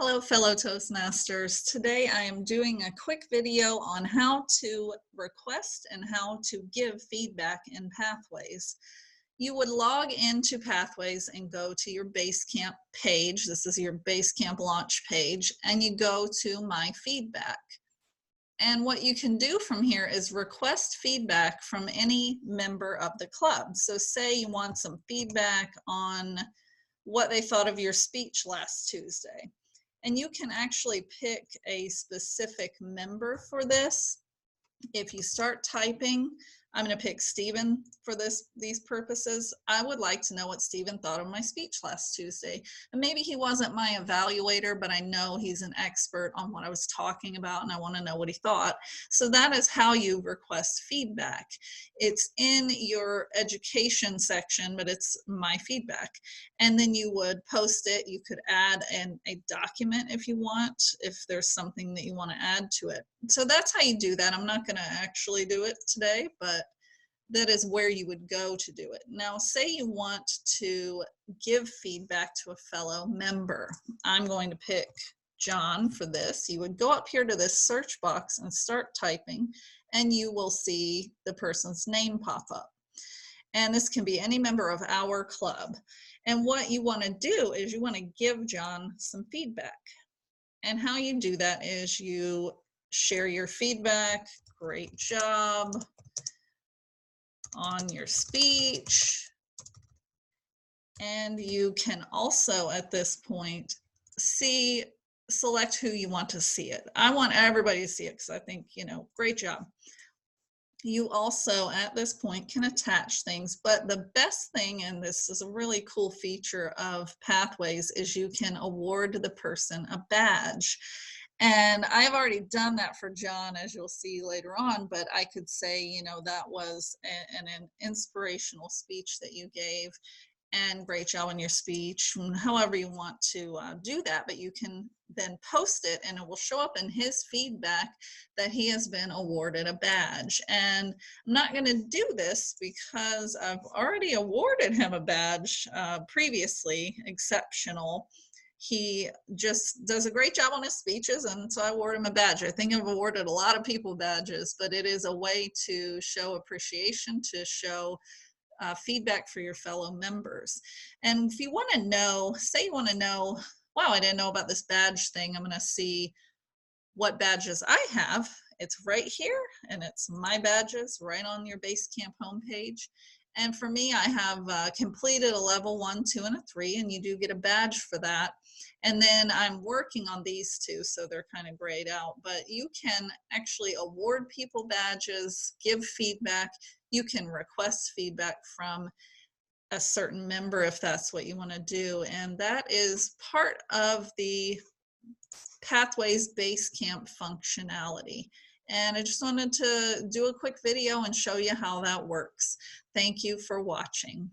Hello, fellow Toastmasters. Today I am doing a quick video on how to request and how to give feedback in Pathways. You would log into Pathways and go to your Basecamp page. This is your Basecamp launch page, and you go to My Feedback. And what you can do from here is request feedback from any member of the club. So say you want some feedback on what they thought of your speech last Tuesday. And you can actually pick a specific member for this. If you start typing, I'm going to pick Stephen for these purposes. I would like to know what Stephen thought of my speech last Tuesday. And maybe he wasn't my evaluator, but I know he's an expert on what I was talking about, and I want to know what he thought. So that is how you request feedback. It's in your education section, but it's My Feedback. And then you would post it. You could add a document if you want, if there's something that you want to add to it. So that's how you do that. I'm not going to actually do it today, but that is where you would go to do it. Now, say you want to give feedback to a fellow member. I'm going to pick John for this. You would go up here to this search box and start typing, and you will see the person's name pop up. And this can be any member of our club. And what you want to do is you want to give John some feedback. And how you do that is you share your feedback. Great job on your speech. And you can also at this point select who you want to see it. I want everybody to see it because I think, great job. You also at this point can attach things, but the best thing, and this is a really cool feature of Pathways, is you can award the person a badge. And I've already done that for John, as you'll see later on, but I could say, that was an inspirational speech that you gave, and great job on your speech, however you want to do that. But you can then post it, and it will show up in his feedback that he has been awarded a badge. And I'm not going to do this because I've already awarded him a badge previously, exceptional. He just does a great job on his speeches, and so I award him a badge. I think I've awarded a lot of people badges, but it is a way to show appreciation, to show feedback for your fellow members. And if you want to know, say you want to know, wow, I didn't know about this badge thing. I'm going to see what badges I have. It's right here, and it's My Badges right on your Basecamp homepage. And for me, I have completed a level 1, 2, and a 3, and you do get a badge for that. And then I'm working on these two, so they're kind of grayed out. But you can actually award people badges, give feedback. You can request feedback from a certain member if that's what you want to do. And that is part of the Pathways Basecamp functionality. And I just wanted to do a quick video and show you how that works. Thank you for watching.